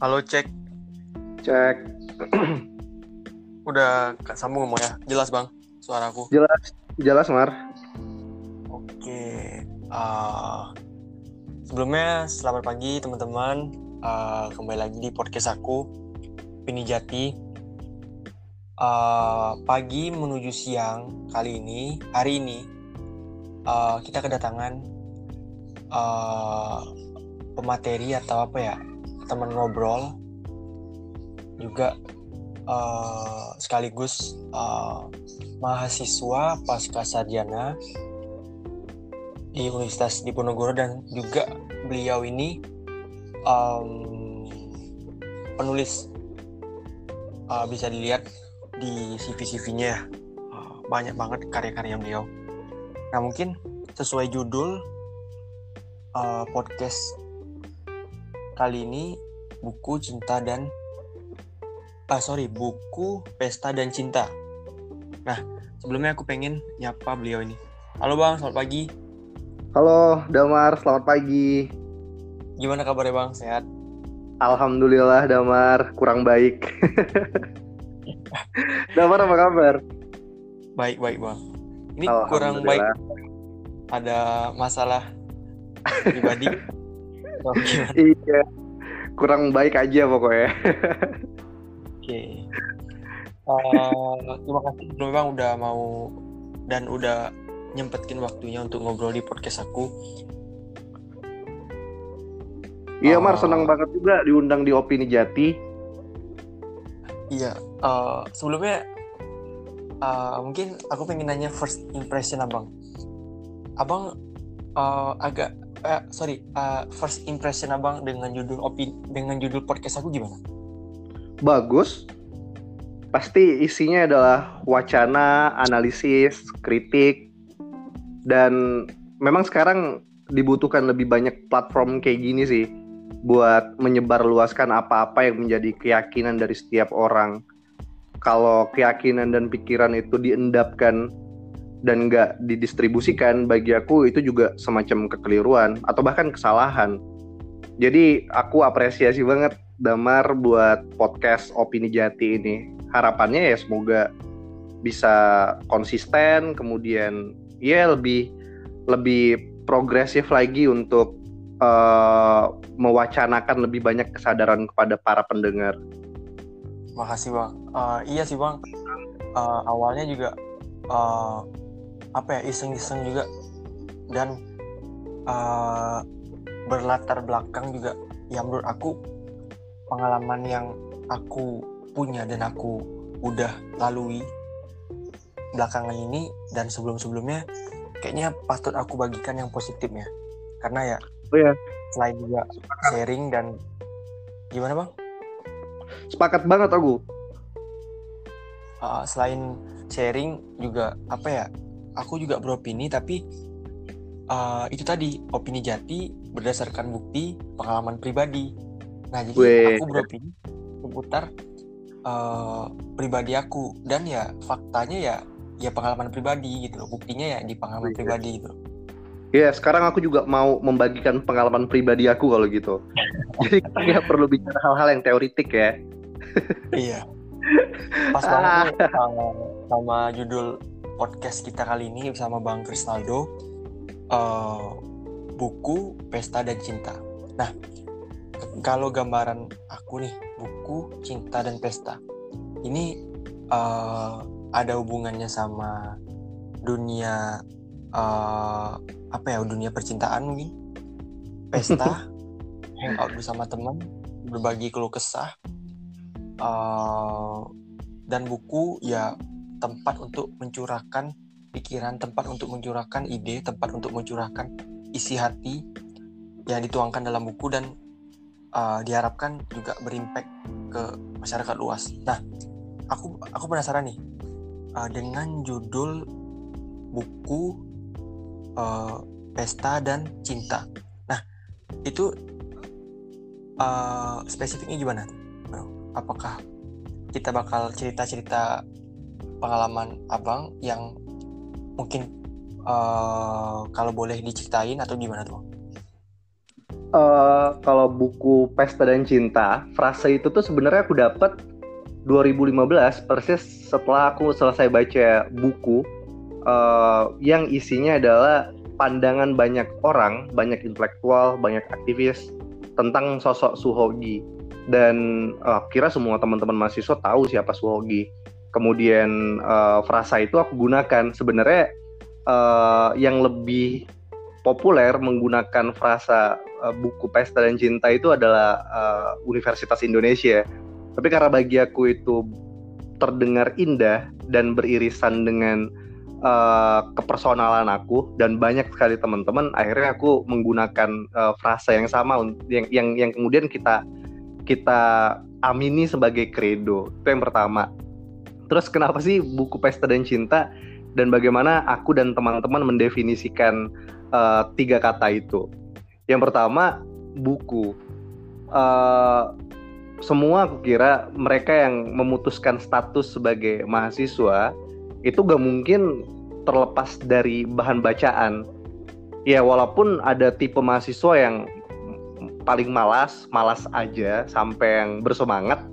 Halo, cek. Cek. Udah sambung ngomong ya? Jelas bang, suaraku. Jelas Mar. Oke. Sebelumnya selamat pagi teman-teman. Kembali lagi di podcast aku, Opini Jati. Pagi menuju siang hari ini kita kedatangan pemateri atau apa ya, teman ngobrol juga. Sekaligus mahasiswa pasca sarjana di Universitas Diponegoro, dan juga beliau ini penulis, bisa dilihat di CV-CV-nya ya, banyak banget karya-karya beliau. Nah, mungkin sesuai judul podcast kali ini, buku Pesta dan Cinta. Nah, sebelumnya aku pengen nyapa beliau ini. Halo bang, selamat pagi. Halo Damar, selamat pagi. Gimana kabarnya bang? Sehat? Alhamdulillah Damar, kurang baik. Damar apa kabar? Baik bang. Ini kurang baik. Ada masalah pribadi? Iya, kurang baik aja pokoknya. Oke. Terima kasih bang udah mau dan udah nyempetin waktunya untuk ngobrol di podcast aku. Iya Mar, senang banget juga diundang di Opini Jati. Iya. Sebelumnya mungkin aku pengen nanya first impression abang. Abang first impression abang dengan judul podcast aku gimana? Bagus. Pasti isinya adalah wacana, analisis, kritik, dan memang sekarang dibutuhkan lebih banyak platform kayak gini sih buat menyebarluaskan apa-apa yang menjadi keyakinan dari setiap orang. Kalau keyakinan dan pikiran itu diendapkan dan nggak didistribusikan, bagi aku itu juga semacam kekeliruan atau bahkan kesalahan. Jadi aku apresiasi banget Damar buat podcast Opini Jati ini. Harapannya ya semoga bisa konsisten, kemudian ya lebih progresif lagi untuk mewacanakan lebih banyak kesadaran kepada para pendengar. Makasih bang. Iya sih bang. Awalnya juga iseng-iseng juga, dan berlatar belakang juga yang menurut aku pengalaman yang aku punya dan aku udah lalui belakangan ini dan sebelum-sebelumnya, kayaknya patut aku bagikan yang positifnya, karena ya selain juga sharing dan gimana bang? Sepakat banget aku. Selain sharing juga aku juga beropini, tapi itu tadi opini jati berdasarkan bukti pengalaman pribadi. Nah, jadi aku beropini seputar pribadi aku, dan ya faktanya ya pengalaman pribadi gitu loh, buktinya ya di pengalaman pribadi gitu. Ya, sekarang aku juga mau membagikan pengalaman pribadi aku kalau gitu. Jadi kita nggak perlu bicara hal-hal yang teoritik ya. Iya. Pas banget nih sama judul podcast kita kali ini bersama Bang Krisnaldo, buku Pesta dan Cinta. Nah, kalau gambaran aku nih, buku, cinta, dan pesta ini ada hubungannya sama dunia dunia percintaan mungkin. Pesta, hangout bersama teman, berbagi keluh kesah, dan buku ya tempat untuk mencurahkan pikiran, tempat untuk mencurahkan ide, tempat untuk mencurahkan isi hati yang dituangkan dalam buku, dan diharapkan juga berimpact ke masyarakat luas. Nah, aku penasaran nih dengan judul buku Pesta dan Cinta. Nah, itu spesifiknya gimana? Apakah kita bakal cerita-cerita pengalaman abang yang mungkin kalau boleh diceritain atau gimana tuh? Kalau buku Pesta dan Cinta, frase itu tuh sebenarnya aku dapat 2015, persis setelah aku selesai baca buku yang isinya adalah pandangan banyak orang, banyak intelektual, banyak aktivis tentang sosok Suhogi. Dan kira semua teman-teman mahasiswa tahu siapa Suhogi. Kemudian frasa itu aku gunakan. Sebenarnya yang lebih populer menggunakan frasa buku Pesta dan Cinta itu adalah Universitas Indonesia. Tapi karena bagi aku itu terdengar indah dan beririsan dengan kepersonalan aku dan banyak sekali teman-teman, akhirnya aku menggunakan frasa yang sama yang kemudian kita amini sebagai credo. Itu yang pertama. Terus kenapa sih buku Pesta dan Cinta, dan bagaimana aku dan teman-teman mendefinisikan 3 kata itu? Yang pertama, buku. Semua aku kira mereka yang memutuskan status sebagai mahasiswa itu gak mungkin terlepas dari bahan bacaan. Ya walaupun ada tipe mahasiswa yang paling malas aja sampai yang bersemangat,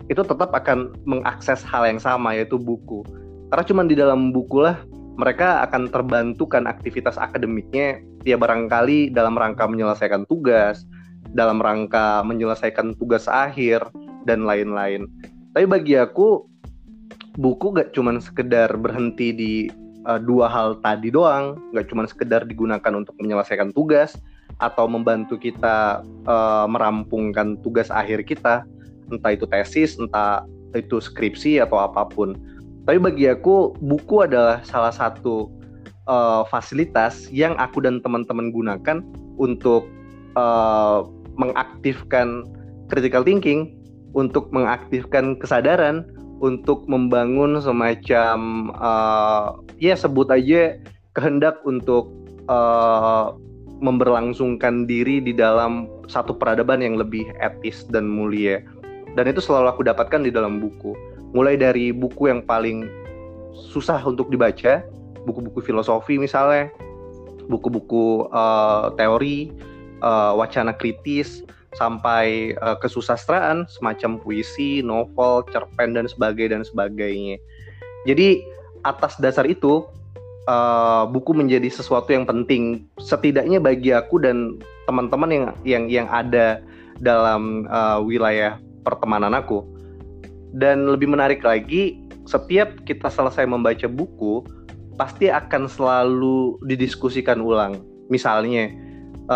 itu tetap akan mengakses hal yang sama, yaitu buku. Karena cuma di dalam buku lah mereka akan terbantukan aktivitas akademiknya, ya barangkali dalam rangka menyelesaikan tugas, dalam rangka menyelesaikan tugas akhir, dan lain-lain. Tapi bagi aku, buku gak cuma sekedar berhenti di 2 hal tadi doang, gak cuma sekedar digunakan untuk menyelesaikan tugas, atau membantu kita merampungkan tugas akhir kita, entah itu tesis, entah itu skripsi, atau apapun. Tapi bagi aku, buku adalah salah satu fasilitas yang aku dan teman-teman gunakan untuk mengaktifkan critical thinking, untuk mengaktifkan kesadaran, untuk membangun semacam ya sebut aja kehendak untuk memberlangsungkan diri di dalam satu peradaban yang lebih etis dan mulia. Dan itu selalu aku dapatkan di dalam buku. Mulai dari buku yang paling susah untuk dibaca, buku-buku filosofi misalnya, buku-buku teori, wacana kritis, sampai kesusastraan semacam puisi, novel, cerpen dan sebagainya. Jadi atas dasar itu buku menjadi sesuatu yang penting, setidaknya bagi aku dan teman-teman yang ada dalam wilayah pertemanan aku. Dan lebih menarik lagi, setiap kita selesai membaca buku pasti akan selalu didiskusikan ulang. Misalnya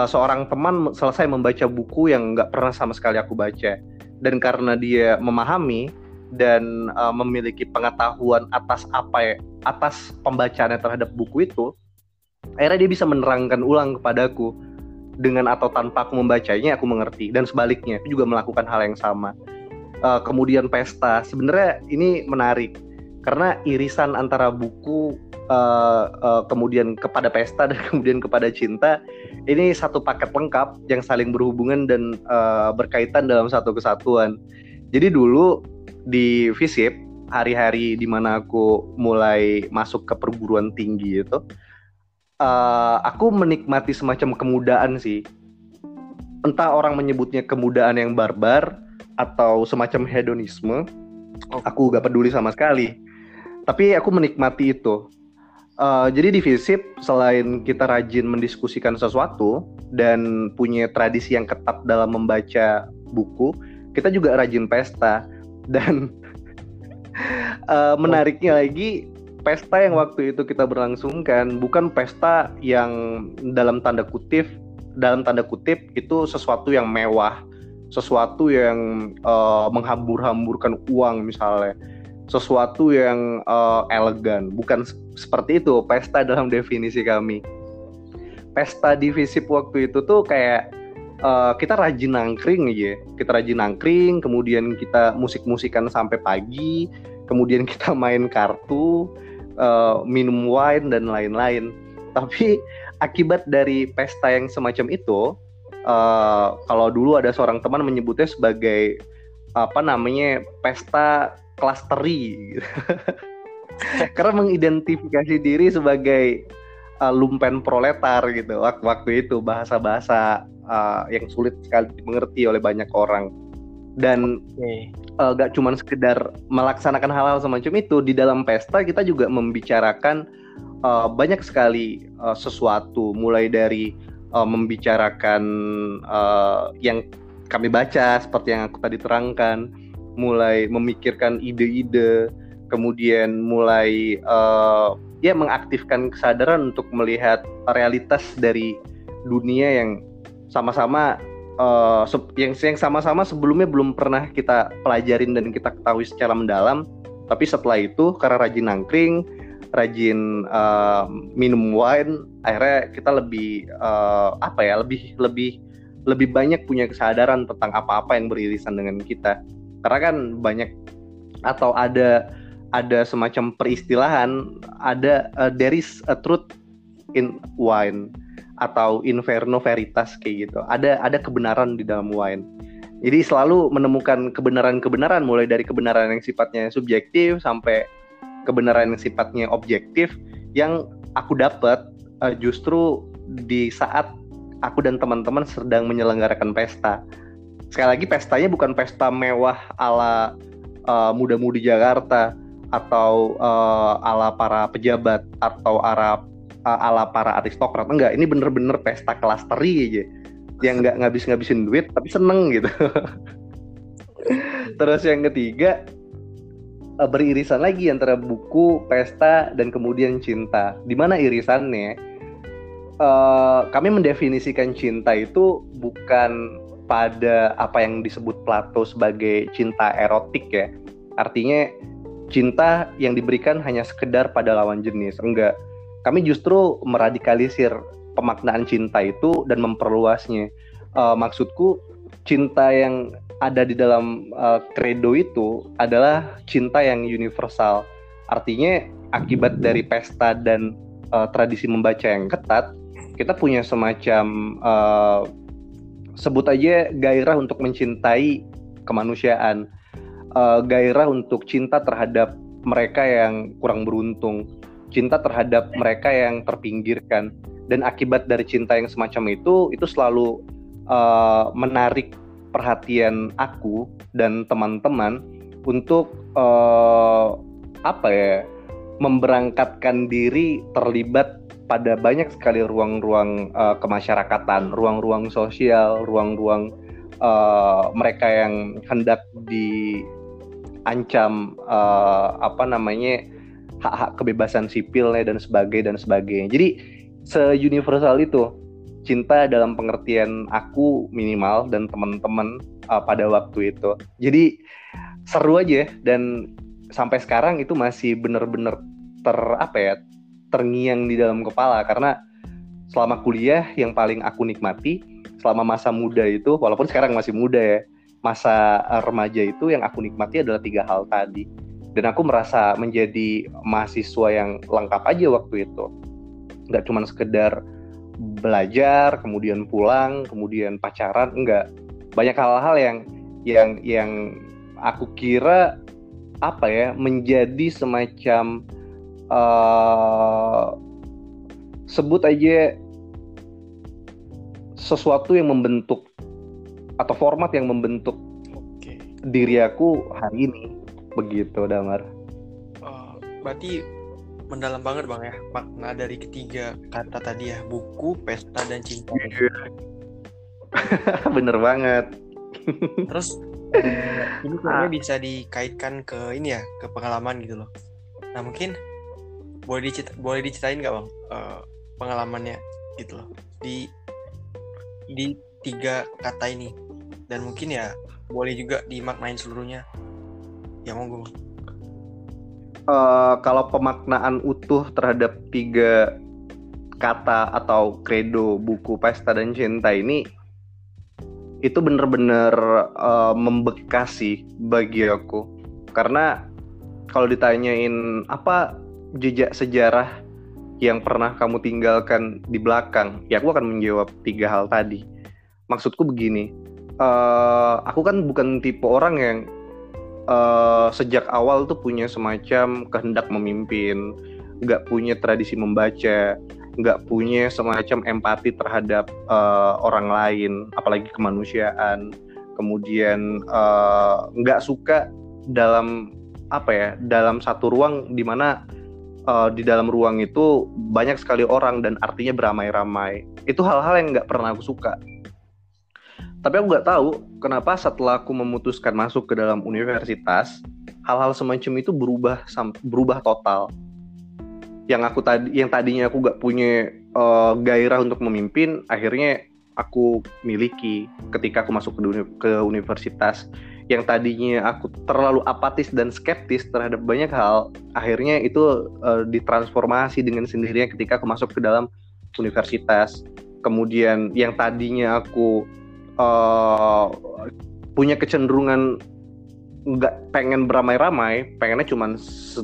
seorang teman selesai membaca buku yang nggak pernah sama sekali aku baca, dan karena dia memahami dan memiliki pengetahuan atas pembacaannya terhadap buku itu, akhirnya dia bisa menerangkan ulang kepadaku. Dengan atau tanpa aku membacanya, aku mengerti, dan sebaliknya aku juga melakukan hal yang sama. Kemudian pesta, sebenarnya ini menarik karena irisan antara buku kemudian kepada pesta dan kemudian kepada cinta, ini satu paket lengkap yang saling berhubungan dan berkaitan dalam satu kesatuan. Jadi dulu di FISIP, hari-hari di mana aku mulai masuk ke perguruan tinggi itu, aku menikmati semacam kemudaan sih. Entah orang menyebutnya kemudaan yang barbar atau semacam hedonisme, aku gak peduli sama sekali. Tapi aku menikmati itu. Jadi di FISIP, selain kita rajin mendiskusikan sesuatu dan punya tradisi yang ketat dalam membaca buku, kita juga rajin pesta. Dan menariknya lagi, pesta yang waktu itu kita berlangsungkan bukan pesta yang dalam tanda kutip itu sesuatu yang mewah, sesuatu yang menghambur-hamburkan uang misalnya, sesuatu yang elegan. Bukan seperti itu pesta dalam definisi kami. Pesta di FISIP waktu itu tuh kayak kita rajin nangkring aja. Kita rajin nangkring, kemudian kita musik-musikan sampai pagi, kemudian kita main kartu, minum wine dan lain-lain. Tapi akibat dari pesta yang semacam itu, kalau dulu ada seorang teman menyebutnya sebagai pesta klasteri, karena mengidentifikasi diri sebagai lumpen proletar gitu waktu itu, bahasa-bahasa yang sulit sekali dimengerti oleh banyak orang. Dan gak cuma sekedar melaksanakan hal-hal semacam itu, di dalam pesta kita juga membicarakan banyak sekali sesuatu, mulai dari membicarakan yang kami baca seperti yang aku tadi terangkan, mulai memikirkan ide-ide, kemudian mulai mengaktifkan kesadaran untuk melihat realitas dari dunia yang sama-sama yang sama-sama sebelumnya belum pernah kita pelajarin dan kita ketahui secara mendalam. Tapi setelah itu karena rajin nangkring, rajin minum wine, akhirnya kita lebih lebih banyak punya kesadaran tentang apa-apa yang beririsan dengan kita. Karena kan banyak atau ada semacam peristilahan, ada there is a truth in wine atau inferno veritas kayak gitu. Ada kebenaran di dalam wine. Jadi selalu menemukan kebenaran-kebenaran, mulai dari kebenaran yang sifatnya subjektif sampai kebenaran yang sifatnya objektif, yang aku dapat justru di saat aku dan teman-teman sedang menyelenggarakan pesta. Sekali lagi, pestanya bukan pesta mewah ala muda-mudi Jakarta atau ala para pejabat atau ala para aristokrat. Enggak, ini bener-bener pesta kelas teri aja, yang nggak ngabis-ngabisin duit tapi seneng gitu. Terus yang ketiga, beririsan lagi antara buku, pesta, dan kemudian cinta. Di mana irisannya? Kami mendefinisikan cinta itu bukan pada apa yang disebut Plato sebagai cinta erotik ya. Artinya cinta yang diberikan hanya sekedar pada lawan jenis. Enggak. Kami justru meradikalisir pemaknaan cinta itu dan memperluasnya. Maksudku, cinta yang ada di dalam credo itu adalah cinta yang universal. Artinya akibat dari pesta dan tradisi membaca yang ketat, kita punya semacam sebut aja gairah untuk mencintai kemanusiaan, gairah untuk cinta terhadap mereka yang kurang beruntung, cinta terhadap mereka yang terpinggirkan. Dan akibat dari cinta yang semacam itu selalu menarik perhatian aku dan teman-teman untuk memberangkatkan diri terlibat pada banyak sekali ruang-ruang kemasyarakatan, ruang-ruang sosial, ruang-ruang mereka yang hendak diancam hak-hak kebebasan sipilnya dan sebagainya. Jadi se-universal itu cinta dalam pengertian aku minimal dan teman-teman pada waktu itu. Jadi seru aja, dan sampai sekarang itu masih benar-benar terngiang di dalam kepala. Karena selama kuliah yang paling aku nikmati selama masa muda itu, walaupun sekarang masih muda ya, masa remaja itu yang aku nikmati adalah 3 hal tadi. Dan aku merasa menjadi mahasiswa yang lengkap aja waktu itu. Nggak cuma sekedar belajar, kemudian pulang, kemudian pacaran, enggak. Banyak hal-hal yang aku kira menjadi semacam sebut aja sesuatu yang membentuk atau format yang membentuk diri aku hari ini. Begitu, Damar. Berarti mendalam banget Bang ya makna dari ketiga kata tadi ya, buku, pesta, dan cinta. Bener banget. Terus ini kayaknya bisa dikaitkan ke ini ya, ke pengalaman gitu loh. Nah mungkin boleh diceritain nggak Bang pengalamannya gitu loh di 3 kata ini, dan mungkin ya boleh juga dimaknain seluruhnya. Ya monggo. Kalau pemaknaan utuh terhadap 3 kata atau credo buku, pesta, dan cinta ini, itu benar-benar membekas sih bagi aku. Karena kalau ditanyain apa jejak sejarah yang pernah kamu tinggalkan di belakang, ya aku akan menjawab 3 hal tadi. Maksudku begini, aku kan bukan tipe orang yang sejak awal tuh punya semacam kehendak memimpin, nggak punya tradisi membaca, nggak punya semacam empati terhadap orang lain, apalagi kemanusiaan. Kemudian nggak suka dalam dalam satu ruang di mana di dalam ruang itu banyak sekali orang dan artinya beramai-ramai. Itu hal-hal yang nggak pernah aku suka. Tapi aku nggak tahu kenapa setelah aku memutuskan masuk ke dalam universitas, hal-hal semacam itu berubah total. Yang tadinya aku nggak punya gairah untuk memimpin, akhirnya aku miliki ketika aku masuk ke universitas. Yang tadinya aku terlalu apatis dan skeptis terhadap banyak hal, akhirnya itu ditransformasi dengan sendirinya ketika aku masuk ke dalam universitas. Kemudian yang tadinya aku punya kecenderungan nggak pengen beramai-ramai, pengennya cuma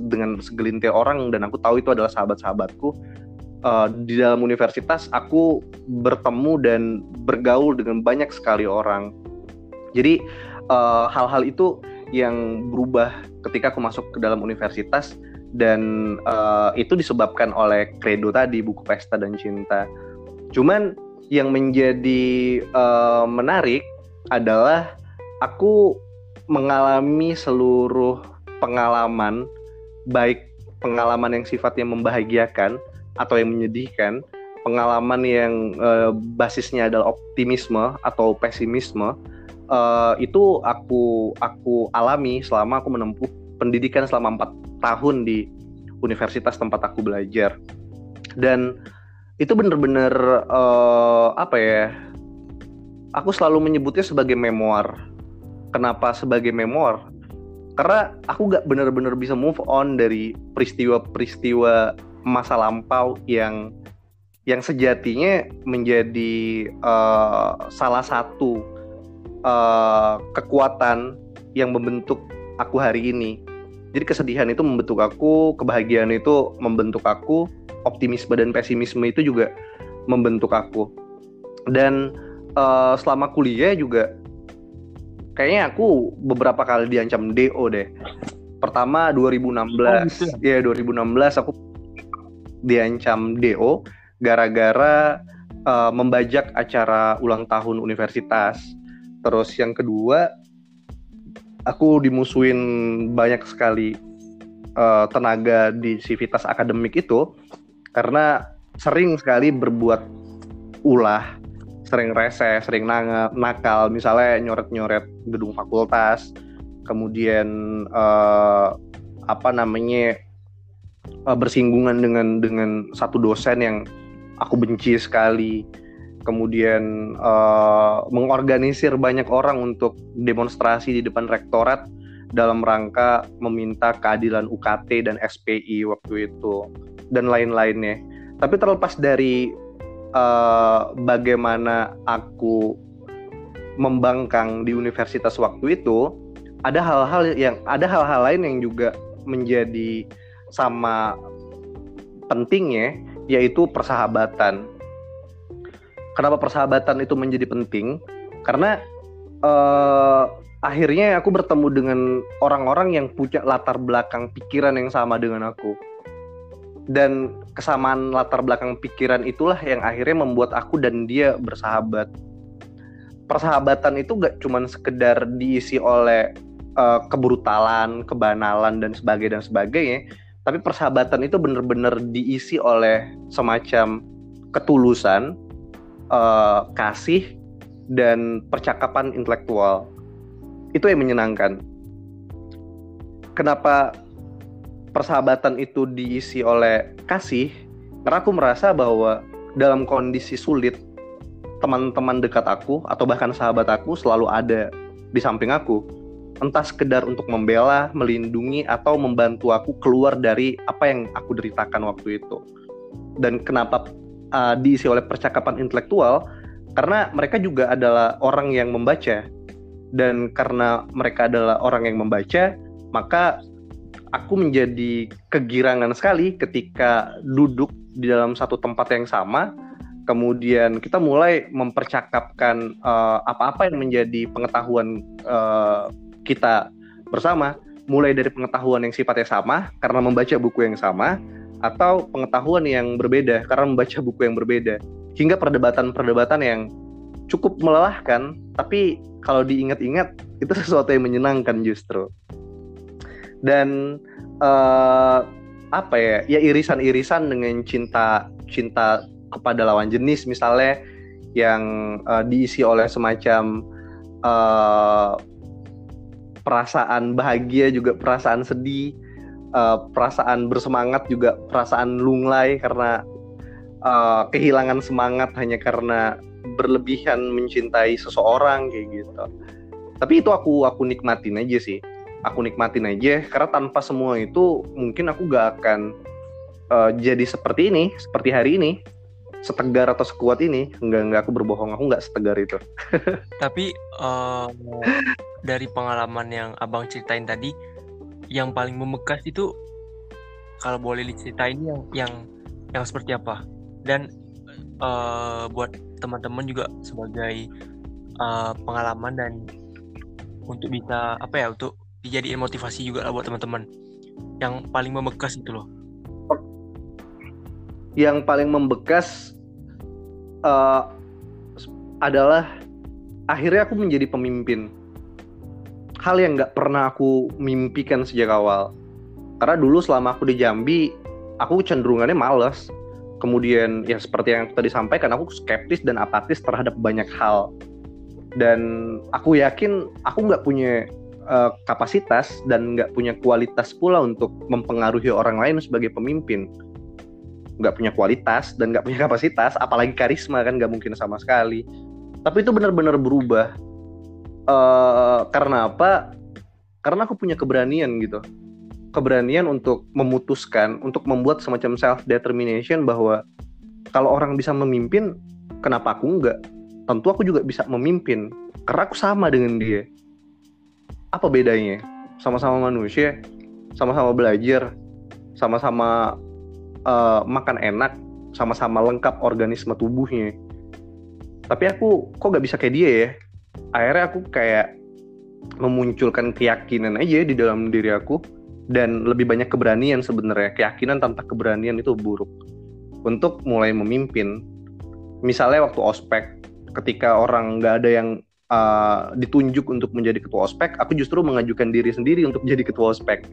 dengan segelintir orang dan aku tahu itu adalah sahabat-sahabatku. Di dalam universitas aku bertemu dan bergaul dengan banyak sekali orang. Jadi hal-hal itu yang berubah ketika aku masuk ke dalam universitas, dan itu disebabkan oleh Credo tadi, buku Pesta dan Cinta. Cuman yang menjadi menarik adalah aku mengalami seluruh pengalaman, baik pengalaman yang sifatnya membahagiakan atau yang menyedihkan, pengalaman yang basisnya adalah optimisme atau pesimisme. Itu aku alami selama aku menempuh pendidikan selama 4 tahun di universitas tempat aku belajar. Dan itu benar-benar aku selalu menyebutnya sebagai memoir. Kenapa sebagai memoir? Karena aku gak benar-benar bisa move on dari peristiwa-peristiwa masa lampau yang sejatinya menjadi salah satu kekuatan yang membentuk aku hari ini. Jadi kesedihan itu membentuk aku, kebahagiaan itu membentuk aku, optimisme dan pesimisme itu juga membentuk aku. Dan selama kuliah juga kayaknya aku beberapa kali diancam DO deh. Pertama 2016, ya 2016 aku diancam DO gara-gara membajak acara ulang tahun universitas. Terus yang kedua, aku dimusuhin banyak sekali tenaga di sivitas akademik itu karena sering sekali berbuat ulah, sering rese, sering nakal, misalnya nyoret-nyoret gedung fakultas, kemudian bersinggungan dengan satu dosen yang aku benci sekali. Kemudian mengorganisir banyak orang untuk demonstrasi di depan rektorat dalam rangka meminta keadilan UKT dan SPI waktu itu, dan lain-lainnya. Tapi terlepas dari bagaimana aku membangkang di universitas waktu itu, ada hal-hal lain yang juga menjadi sama pentingnya, yaitu persahabatan. Kenapa persahabatan itu menjadi penting? Karena akhirnya aku bertemu dengan orang-orang yang punya latar belakang pikiran yang sama dengan aku. Dan kesamaan latar belakang pikiran itulah yang akhirnya membuat aku dan dia bersahabat. Persahabatan itu gak cuma sekedar diisi oleh kebrutalan, kebanalan, dan sebagainya. Tapi persahabatan itu benar-benar diisi oleh semacam ketulusan, kasih, dan percakapan intelektual. Itu yang menyenangkan. Kenapa persahabatan itu diisi oleh kasih? Karena aku merasa bahwa dalam kondisi sulit, teman-teman dekat aku atau bahkan sahabat aku selalu ada di samping aku, entah sekedar untuk membela, melindungi, atau membantu aku keluar dari apa yang aku deritakan waktu itu. Dan kenapa diisi oleh percakapan intelektual? Karena mereka juga adalah orang yang membaca, dan karena mereka adalah orang yang membaca, maka aku menjadi kegirangan sekali ketika duduk di dalam satu tempat yang sama. Kemudian kita mulai mempercakapkan apa-apa yang menjadi pengetahuan kita bersama, mulai dari pengetahuan yang sifatnya sama karena membaca buku yang sama, atau pengetahuan yang berbeda karena membaca buku yang berbeda, hingga perdebatan-perdebatan yang cukup melelahkan, tapi kalau diingat-ingat itu sesuatu yang menyenangkan justru. Dan apa ya, ya irisan-irisan dengan cinta kepada lawan jenis misalnya, yang diisi oleh semacam perasaan bahagia juga perasaan sedih, perasaan bersemangat juga perasaan lunglai karena kehilangan semangat hanya karena berlebihan mencintai seseorang kayak gitu. Tapi itu aku nikmatin aja sih. Aku nikmatin aja karena tanpa semua itu mungkin aku gak akan jadi seperti ini, seperti hari ini, setegar atau sekuat ini. Enggak, aku berbohong, aku nggak setegar itu. Tapi dari pengalaman yang abang ceritain tadi, yang paling membekas itu kalau boleh diceritain yang seperti apa? Dan buat teman-teman juga sebagai pengalaman dan untuk bisa untuk dijadiin motivasi juga lah buat teman-teman. Yang paling membekas itu loh. Yang paling membekas adalah akhirnya aku menjadi pemimpin. Hal yang nggak pernah aku mimpikan sejak awal. Karena dulu selama aku di Jambi, aku cenderungannya malas. Kemudian ya seperti yang tadi sampaikan, aku skeptis dan apatis terhadap banyak hal. Dan aku yakin aku nggak punya kapasitas dan nggak punya kualitas pula untuk mempengaruhi orang lain sebagai pemimpin. Nggak punya kualitas dan nggak punya kapasitas, apalagi karisma kan nggak mungkin sama sekali. Tapi itu benar-benar berubah. Karena apa? Karena aku punya keberanian gitu. Keberanian untuk memutuskan, untuk membuat semacam self-determination bahwa kalau orang bisa memimpin, kenapa aku enggak? Tentu aku juga bisa memimpin, karena aku sama dengan dia. Apa bedanya? Sama-sama manusia, sama-sama belajar, sama-sama makan enak, sama-sama lengkap organisme tubuhnya. Tapi aku kok gak bisa kayak dia ya? Akhirnya aku kayak memunculkan keyakinan aja di dalam diri aku, dan lebih banyak keberanian sebenarnya. Keyakinan tanpa keberanian itu buruk. Untuk mulai memimpin. Misalnya waktu ospek, ketika orang nggak ada yang ditunjuk untuk menjadi ketua ospek, aku justru mengajukan diri sendiri untuk jadi ketua ospek.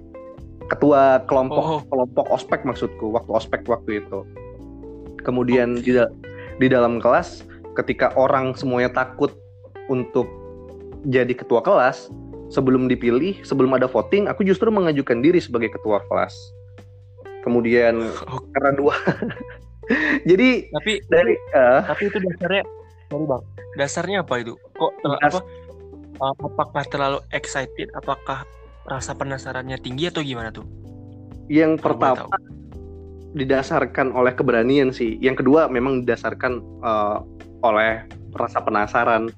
Ketua kelompok ospek maksudku, waktu ospek waktu itu. Kemudian di dalam kelas, ketika orang semuanya takut untuk jadi ketua kelas, sebelum dipilih, sebelum ada voting, aku justru mengajukan diri sebagai ketua kelas. Kemudian karena dua, jadi tapi itu dasarnya, sorry bang, dasarnya apa itu? Kok apakah terlalu excited? Apakah rasa penasarannya tinggi atau gimana tuh? Yang pertama didasarkan oleh keberanian sih. Yang kedua memang didasarkan oleh rasa penasaran.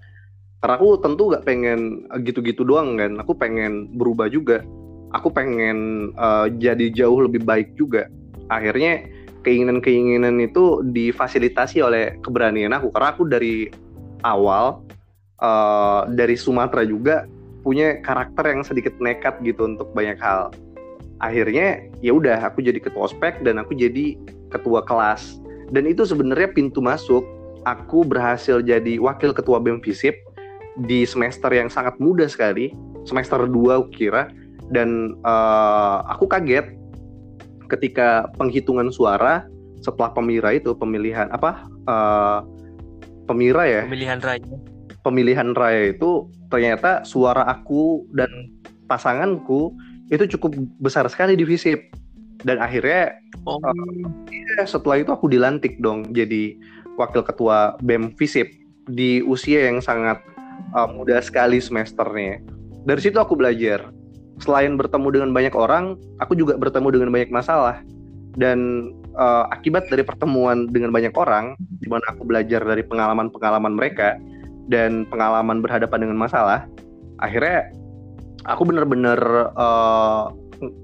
Karena aku tentu gak pengen gitu-gitu doang kan. Aku pengen berubah juga. Aku pengen jadi jauh lebih baik juga. Akhirnya keinginan-keinginan itu difasilitasi oleh keberanian aku. Karena aku dari awal, dari Sumatera juga, punya karakter yang sedikit nekat gitu untuk banyak hal. Akhirnya ya udah, aku jadi ketua ospek dan aku jadi ketua kelas. Dan itu sebenarnya pintu masuk. Aku berhasil jadi wakil ketua BEM FISIP di semester yang sangat muda sekali, semester 2 aku kira, dan aku kaget ketika penghitungan suara setelah pemilihan raya itu ternyata suara aku dan pasanganku itu cukup besar sekali di FISIP, dan akhirnya setelah itu aku dilantik dong jadi wakil ketua BEM FISIP di usia yang sangat mudah sekali semesternya. Dari situ aku belajar. Selain bertemu dengan banyak orang, aku juga bertemu dengan banyak masalah. Dan akibat dari pertemuan dengan banyak orang, di mana aku belajar dari pengalaman-pengalaman mereka dan pengalaman berhadapan dengan masalah, akhirnya aku benar-benar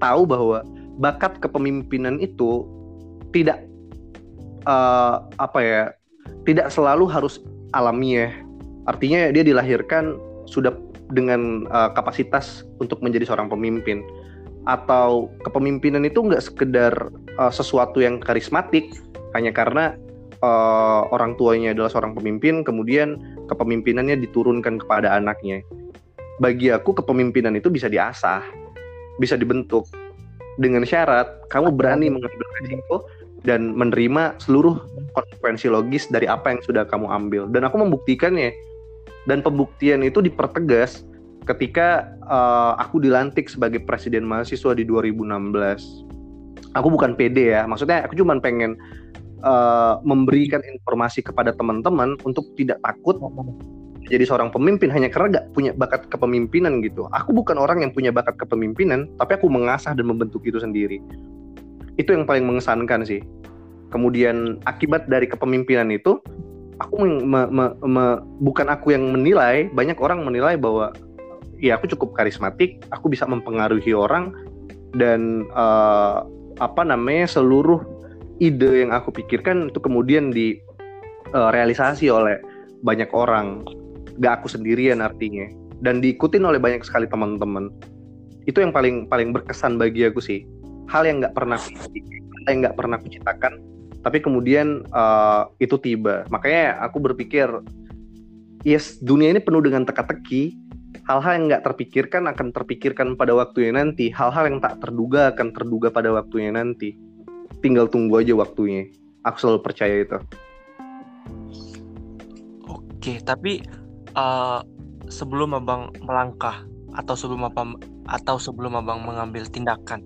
tahu bahwa bakat kepemimpinan itu tidak tidak selalu harus alamiah. Artinya dia dilahirkan sudah dengan kapasitas untuk menjadi seorang pemimpin. atau kepemimpinan itu nggak sekedar sesuatu yang karismatik hanya karena orang tuanya adalah seorang pemimpin, kemudian kepemimpinannya diturunkan kepada anaknya. Bagi aku kepemimpinan itu bisa diasah, bisa dibentuk dengan syarat kamu berani mengambil risiko dan menerima seluruh konsekuensi logis dari apa yang sudah kamu ambil. Dan aku membuktikannya. Dan pembuktian itu dipertegas ketika aku dilantik sebagai presiden mahasiswa di 2016. Aku bukan pede ya, maksudnya aku cuma pengen memberikan informasi kepada teman-teman untuk tidak takut jadi seorang pemimpin hanya karena gak punya bakat kepemimpinan gitu. Aku bukan orang yang punya bakat kepemimpinan, tapi aku mengasah dan membentuk itu sendiri. Itu yang paling mengesankan sih. Kemudian akibat dari kepemimpinan itu, aku bukan aku yang menilai, banyak orang menilai bahwa ya aku cukup karismatik, aku bisa mempengaruhi orang, dan seluruh ide yang aku pikirkan itu kemudian direalisasi oleh banyak orang. Gak aku sendirian artinya, dan diikutin oleh banyak sekali teman-teman. Itu yang paling berkesan bagi aku sih. Hal yang gak pernah aku ciptakan, tapi kemudian itu tiba. Makanya aku berpikir, yes, dunia ini penuh dengan teka-teki. Hal-hal yang gak terpikirkan akan terpikirkan pada waktunya nanti. Hal-hal yang tak terduga akan terduga pada waktunya nanti. Tinggal tunggu aja waktunya. Aku selalu percaya itu. Oke, tapi sebelum abang melangkah atau sebelum abang mengambil tindakan,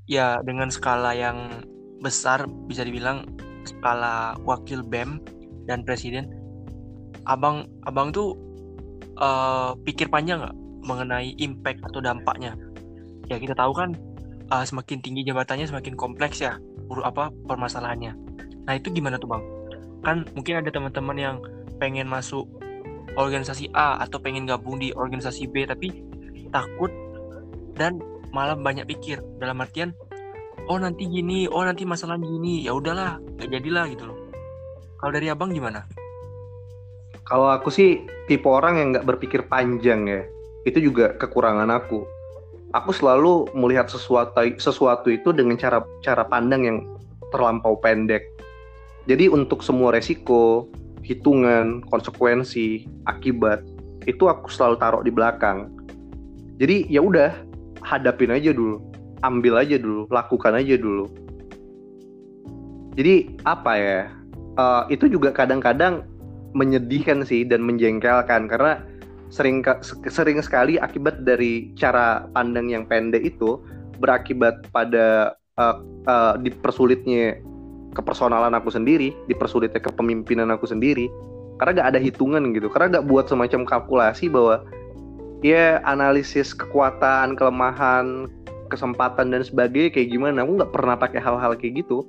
ya dengan skala yang besar, bisa dibilang skala wakil BEM dan presiden, abang tuh pikir panjang nggak mengenai impact atau dampaknya? Ya kita tahu kan semakin tinggi jabatannya semakin kompleks ya permasalahannya. Nah itu gimana tuh bang? Kan mungkin ada teman-teman yang pengen masuk organisasi A atau pengen gabung di organisasi B tapi takut dan malah banyak pikir dalam artian nanti gini, nanti masalahnya gini, ya udahlah nggak jadilah gitu loh. Kalau dari abang gimana? Kalau aku sih tipe orang yang nggak berpikir panjang ya. Itu juga kekurangan aku. Aku selalu melihat sesuatu itu dengan cara pandang yang terlampau pendek. Jadi untuk semua resiko, hitungan, konsekuensi, akibat, itu aku selalu taruh di belakang. Jadi ya udah, hadapin aja dulu, ambil aja dulu, lakukan aja dulu. Jadi apa ya? Itu juga kadang-kadang menyedihkan sih dan menjengkelkan karena sering sekali akibat dari cara pandang yang pendek itu berakibat pada dipersulitnya kepersonalan aku sendiri, dipersulitnya kepemimpinan aku sendiri, karena gak ada hitungan gitu, karena gak buat semacam kalkulasi bahwa ya analisis kekuatan, kelemahan, kesempatan dan sebagainya kayak gimana. Aku gak pernah pakai hal-hal kayak gitu.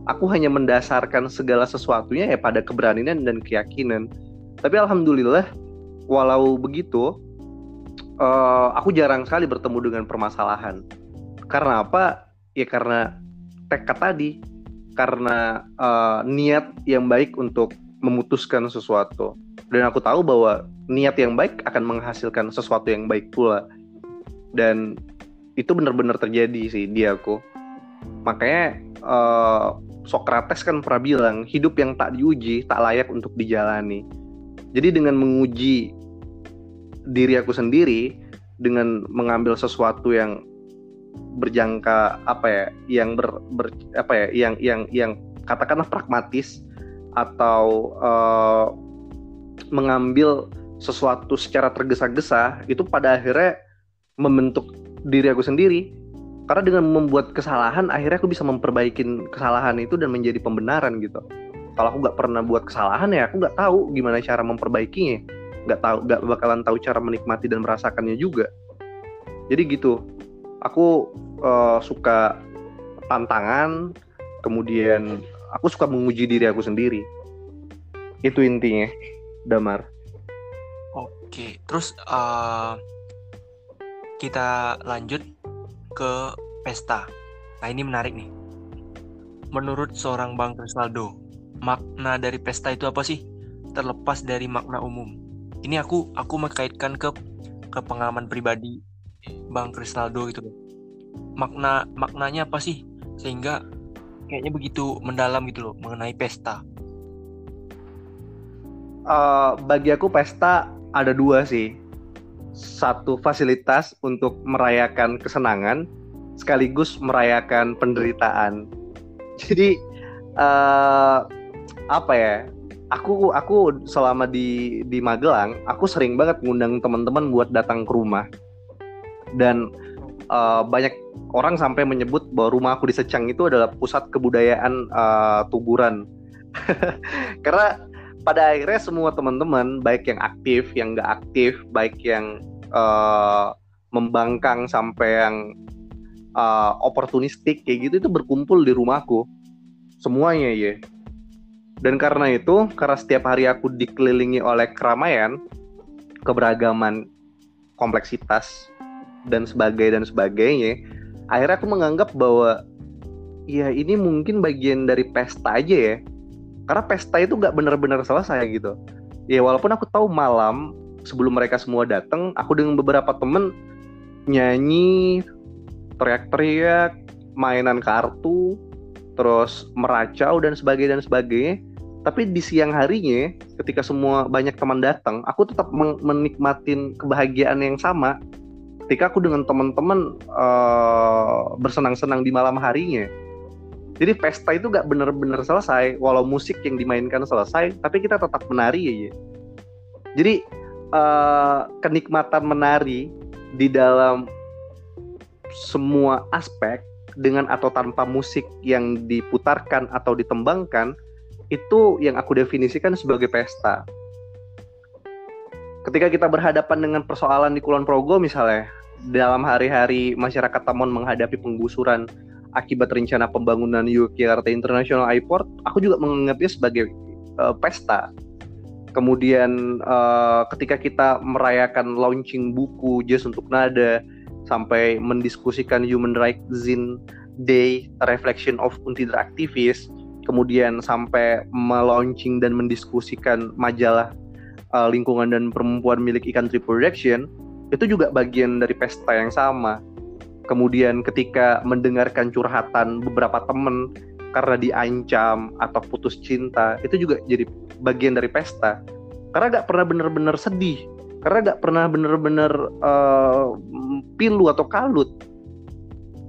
Aku hanya mendasarkan segala sesuatunya ya pada keberanian dan keyakinan. Tapi alhamdulillah, walau begitu, aku jarang sekali bertemu dengan permasalahan. Karena apa? Ya karena tekad tadi. Karena niat yang baik untuk memutuskan sesuatu. Dan aku tahu bahwa niat yang baik akan menghasilkan sesuatu yang baik pula. Dan itu benar-benar terjadi sih di aku. Makanya Socrates kan pernah bilang, hidup yang tak diuji tak layak untuk dijalani. Jadi dengan menguji diri aku sendiri, dengan mengambil sesuatu yang berjangka yang katakanlah pragmatis, atau mengambil sesuatu secara tergesa-gesa, itu pada akhirnya membentuk diri aku sendiri. Karena dengan membuat kesalahan, akhirnya aku bisa memperbaiki kesalahan itu dan menjadi pembenaran gitu. Kalau aku nggak pernah buat kesalahan, ya aku nggak tahu gimana cara memperbaikinya, nggak bakalan tahu cara menikmati dan merasakannya juga. Jadi gitu. Aku suka tantangan, kemudian aku suka menguji diri aku sendiri. Itu intinya, Damar. Oke, terus kita lanjut ke pesta. Nah ini menarik nih. Menurut seorang Bang Krisaldo, makna dari pesta itu apa sih? Terlepas dari makna umum. Ini aku mengkaitkan ke pengalaman pribadi Bang Krisnaldo gitu loh. Maknanya apa sih sehingga kayaknya begitu mendalam gitu loh mengenai pesta. Bagi aku pesta ada dua sih. Satu, fasilitas untuk merayakan kesenangan sekaligus merayakan penderitaan. Jadi apa ya? Aku selama di Magelang, aku sering banget ngundang teman-teman buat datang ke rumah. Dan banyak orang sampai menyebut bahwa rumah aku di Secang itu adalah pusat kebudayaan Tuburan. Karena pada akhirnya semua teman-teman, baik yang aktif, yang nggak aktif, baik yang membangkang sampai yang oportunistik kayak gitu, itu berkumpul di rumahku semuanya ya. Dan karena itu, karena setiap hari aku dikelilingi oleh keramaian, keberagaman, kompleksitas dan sebagainya, akhirnya aku menganggap bahwa ya ini mungkin bagian dari pesta aja ya. Karena pesta itu nggak benar-benar selesai gitu. Ya walaupun aku tahu malam sebelum mereka semua datang, aku dengan beberapa temen nyanyi, teriak-teriak, mainan kartu, terus meracau dan sebagainya. Tapi di siang harinya, ketika semua banyak teman datang, aku tetap menikmatin kebahagiaan yang sama. Ketika aku dengan teman-teman bersenang-senang di malam harinya. Jadi pesta itu gak benar-benar selesai, walau musik yang dimainkan selesai, tapi kita tetap menari ya. Jadi kenikmatan menari di dalam semua aspek dengan atau tanpa musik yang diputarkan atau ditembangkan, itu yang aku definisikan sebagai pesta. Ketika kita berhadapan dengan persoalan di Kulon Progo misalnya, dalam hari-hari masyarakat Tamon menghadapi penggusuran akibat rencana pembangunan Yogyakarta International Airport, aku juga menganggapnya sebagai pesta. Kemudian ketika kita merayakan launching buku Jazz untuk Nada, sampai mendiskusikan Human Rights Day, Reflection of Untitled Activists, kemudian sampai melaunching dan mendiskusikan majalah lingkungan dan perempuan milik Ikan Tree Production, itu juga bagian dari pesta yang sama. Kemudian ketika mendengarkan curhatan beberapa teman karena diancam atau putus cinta, itu juga jadi bagian dari pesta. Karena gak pernah benar-benar sedih, karena gak pernah benar-benar pilu atau kalut.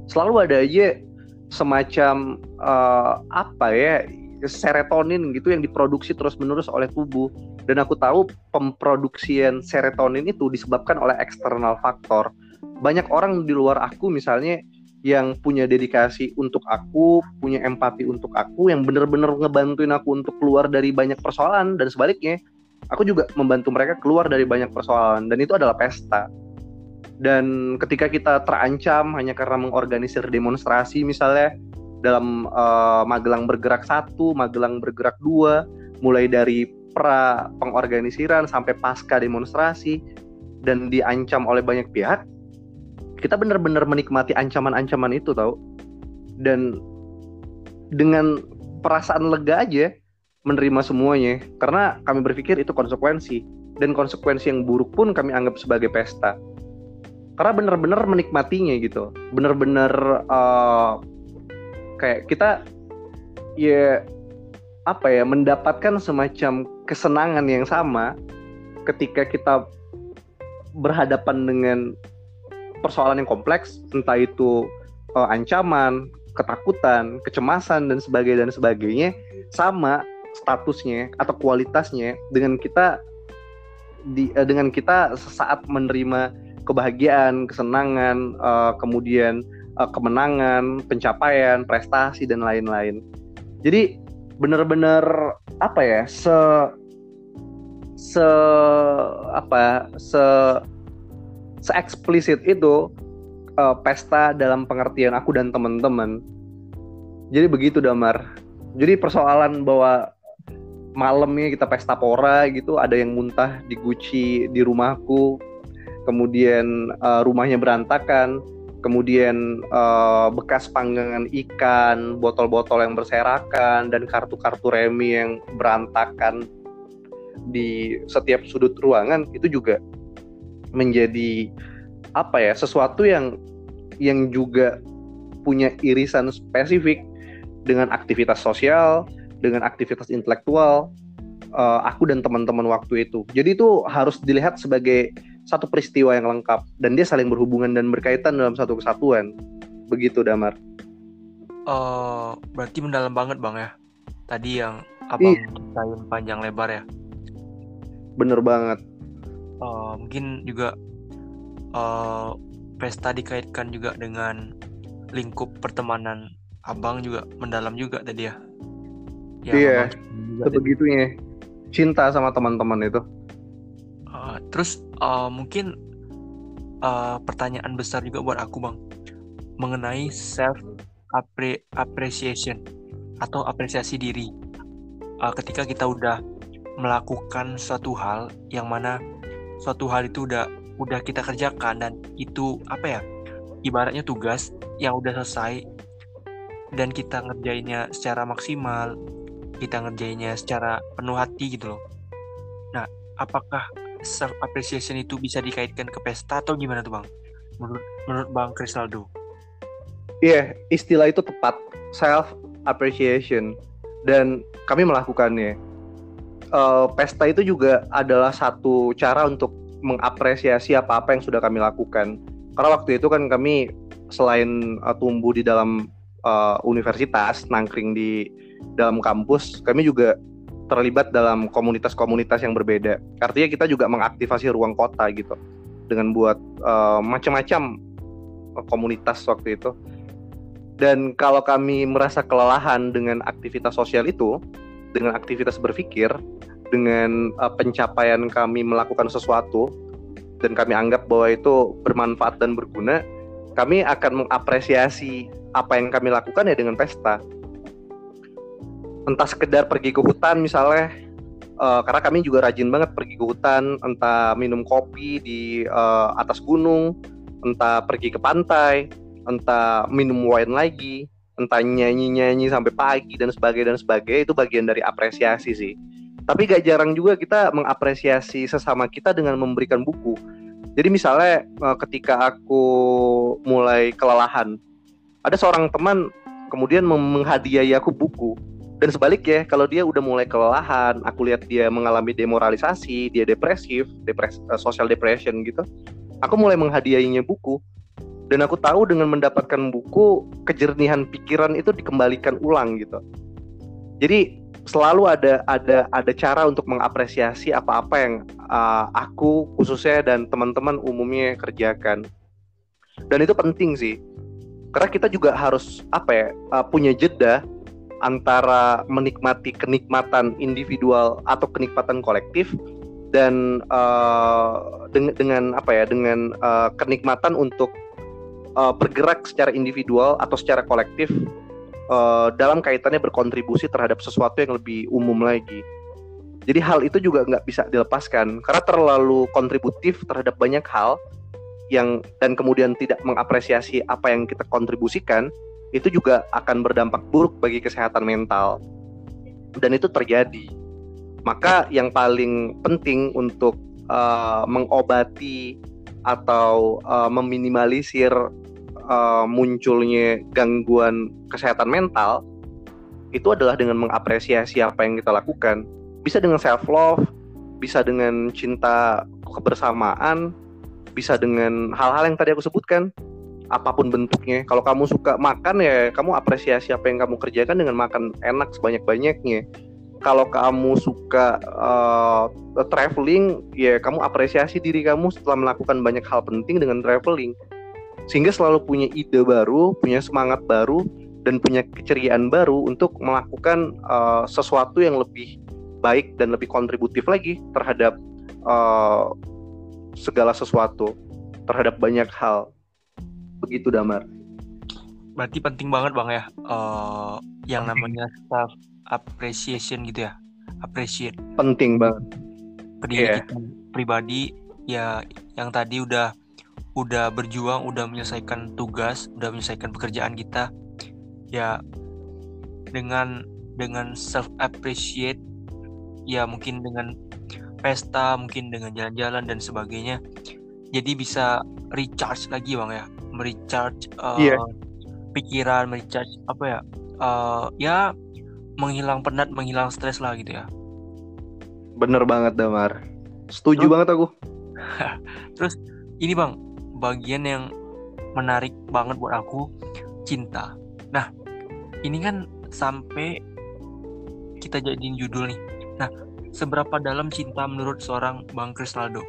Selalu ada aja semacam serotonin gitu yang diproduksi terus-menerus oleh tubuh. Dan aku tahu pemproduksian serotonin itu disebabkan oleh eksternal faktor. Banyak orang di luar aku misalnya yang punya dedikasi untuk aku, punya empati untuk aku, yang benar-benar ngebantuin aku untuk keluar dari banyak persoalan, dan sebaliknya aku juga membantu mereka keluar dari banyak persoalan, dan itu adalah pesta. Dan ketika kita terancam hanya karena mengorganisir demonstrasi misalnya dalam Magelang Bergerak 1, Magelang Bergerak 2, mulai dari pra pengorganisiran sampai pasca demonstrasi, dan diancam oleh banyak pihak, kita benar-benar menikmati ancaman-ancaman itu tau. Dan dengan perasaan lega aja menerima semuanya, karena kami berpikir itu konsekuensi, dan konsekuensi yang buruk pun kami anggap sebagai pesta. Karena benar-benar menikmatinya gitu, benar-benar kayak kita mendapatkan semacam kesenangan yang sama ketika kita berhadapan dengan persoalan yang kompleks, entah itu ancaman, ketakutan, kecemasan dan sebagainya, sama statusnya atau kualitasnya dengan kita sesaat menerima kebahagiaan, kesenangan, kemudian kemenangan, pencapaian, prestasi dan lain-lain. Jadi benar-benar se-eksplisit itu pesta dalam pengertian aku dan teman-teman. Jadi begitu Damar. Jadi persoalan bahwa malamnya kita pesta pora gitu, ada yang muntah di guci di rumahku, kemudian rumahnya berantakan, kemudian bekas panggangan ikan, botol-botol yang berserakan, dan kartu-kartu remi yang berantakan di setiap sudut ruangan, itu juga menjadi apa ya, sesuatu yang juga punya irisan spesifik dengan aktivitas sosial, dengan aktivitas intelektual aku dan teman-teman waktu itu. Jadi itu harus dilihat sebagai satu peristiwa yang lengkap dan dia saling berhubungan dan berkaitan dalam satu kesatuan. Begitu, Damar. Berarti mendalam banget Bang ya. Tadi yang Iya, Abang ceritain panjang lebar ya. bener banget. Mungkin juga pesta dikaitkan juga dengan lingkup pertemanan Abang juga mendalam juga tadi ya. Yang Iya, Abang ceritain juga tadi. sebegitunya. Cinta sama teman-teman itu. Terus mungkin pertanyaan besar juga buat aku Bang, mengenai self appreciation atau apresiasi diri. Ketika kita udah melakukan suatu hal yang mana suatu hal itu udah kita kerjakan dan itu apa ya, ibaratnya tugas yang udah selesai dan kita ngerjainnya secara maksimal, kita ngerjainnya secara penuh hati gitu loh. Nah, apakah self appreciation itu bisa dikaitkan ke pesta atau gimana tuh Bang? Menurut Bang Krisaldo? Iya, istilah itu tepat. Self appreciation. Dan kami melakukannya. Pesta itu juga adalah satu cara untuk mengapresiasi apa-apa yang sudah kami lakukan. Karena waktu itu kan kami selain tumbuh di dalam universitas, nangkring di dalam kampus, kami juga terlibat dalam komunitas-komunitas yang berbeda. Artinya kita juga mengaktifasi ruang kota gitu, dengan buat macam-macam komunitas waktu itu. Dan kalau kami merasa kelelahan dengan aktivitas sosial itu, dengan aktivitas berpikir, dengan pencapaian kami melakukan sesuatu, dan kami anggap bahwa itu bermanfaat dan berguna, kami akan mengapresiasi apa yang kami lakukan ya dengan pesta. Entah sekedar pergi ke hutan misalnya, karena kami juga rajin banget pergi ke hutan, entah minum kopi di atas gunung, entah pergi ke pantai, entah minum wine lagi, entah nyanyi-nyanyi sampai pagi dan sebagainya, itu bagian dari apresiasi sih. Tapi gak jarang juga kita mengapresiasi sesama kita dengan memberikan buku. Jadi misalnya ketika aku mulai kelelahan, ada seorang teman kemudian menghadiahi aku buku. Dan sebaliknya, kalau dia udah mulai kelelahan, aku lihat dia mengalami demoralisasi, dia social depression gitu, aku mulai menghadiahinya buku. Dan aku tahu dengan mendapatkan buku, kejernihan pikiran itu dikembalikan ulang gitu. Jadi selalu ada cara untuk mengapresiasi apa-apa yang aku khususnya dan teman-teman umumnya kerjakan. Dan itu penting sih, karena kita juga harus punya jeda antara menikmati kenikmatan individual atau kenikmatan kolektif dan dengan kenikmatan untuk bergerak secara individual atau secara kolektif dalam kaitannya berkontribusi terhadap sesuatu yang lebih umum lagi. Jadi hal itu juga nggak bisa dilepaskan karena terlalu kontributif terhadap banyak hal dan kemudian tidak mengapresiasi apa yang kita kontribusikan, itu juga akan berdampak buruk bagi kesehatan mental. Dan itu terjadi. Maka yang paling penting untuk mengobati atau meminimalisir munculnya gangguan kesehatan mental itu adalah dengan mengapresiasi apa yang kita lakukan. Bisa dengan self love, bisa dengan cinta kebersamaan, bisa dengan hal-hal yang tadi aku sebutkan, apapun bentuknya. Kalau kamu suka makan ya kamu apresiasi apa yang kamu kerjakan dengan makan enak sebanyak-banyaknya. Kalau kamu suka traveling ya kamu apresiasi diri kamu setelah melakukan banyak hal penting dengan traveling, sehingga selalu punya ide baru, punya semangat baru, dan punya keceriaan baru untuk melakukan sesuatu yang lebih baik dan lebih kontributif lagi terhadap segala sesuatu, terhadap banyak hal. Begitu, Damar. Berarti penting banget Bang ya, yang namanya self appreciation gitu ya, appreciate Penting banget ke diri kita pribadi ya, yang tadi udah berjuang, udah menyelesaikan tugas, udah menyelesaikan pekerjaan kita ya, dengan self appreciate ya, mungkin dengan pesta, mungkin dengan jalan-jalan dan sebagainya jadi bisa recharge lagi bang ya, merecharge Iya, pikiran, merecharge apa ya, ya menghilang penat, menghilang stres lah gitu ya. bener banget Damar. Setuju Terus banget aku. terus ini bang, bagian yang menarik banget buat aku, cinta. Nah ini kan sampai kita jadiin judul nih. Nah, seberapa dalam cinta menurut seorang Bang Krisnaldo?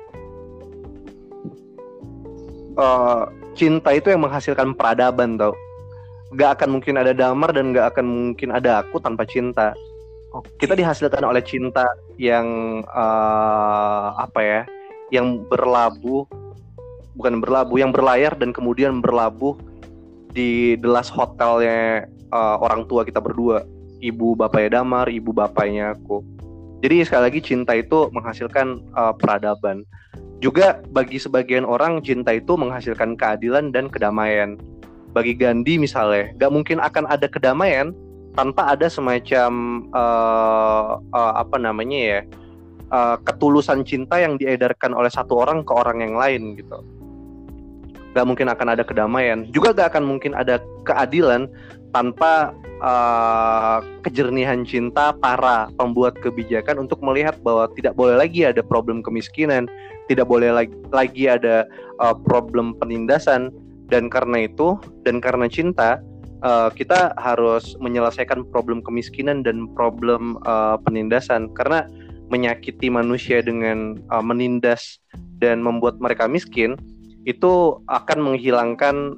Eh, Cinta itu yang menghasilkan peradaban tau. Gak akan mungkin ada Damar dan gak akan mungkin ada aku tanpa cinta. Kita Oke. dihasilkan oleh cinta yang apa ya, yang berlabuh, bukan berlabuh, yang berlayar dan kemudian berlabuh di the last hotelnya orang tua kita berdua, ibu bapaknya Damar, ibu bapaknya aku. Jadi sekali lagi cinta itu menghasilkan peradaban. Juga bagi sebagian orang cinta itu menghasilkan keadilan dan kedamaian. Bagi Gandhi misalnya, gak mungkin akan ada kedamaian tanpa ada semacam apa namanya ya, ketulusan cinta yang diedarkan oleh satu orang ke orang yang lain gitu. Gak mungkin akan ada kedamaian. Juga gak akan mungkin ada keadilan tanpa kejernihan cinta para pembuat kebijakan untuk melihat bahwa tidak boleh lagi ada problem kemiskinan, tidak boleh lagi ada problem penindasan. Dan karena itu, dan karena cinta, kita harus menyelesaikan problem kemiskinan dan problem penindasan. Karena menyakiti manusia dengan menindas dan membuat mereka miskin itu akan menghilangkan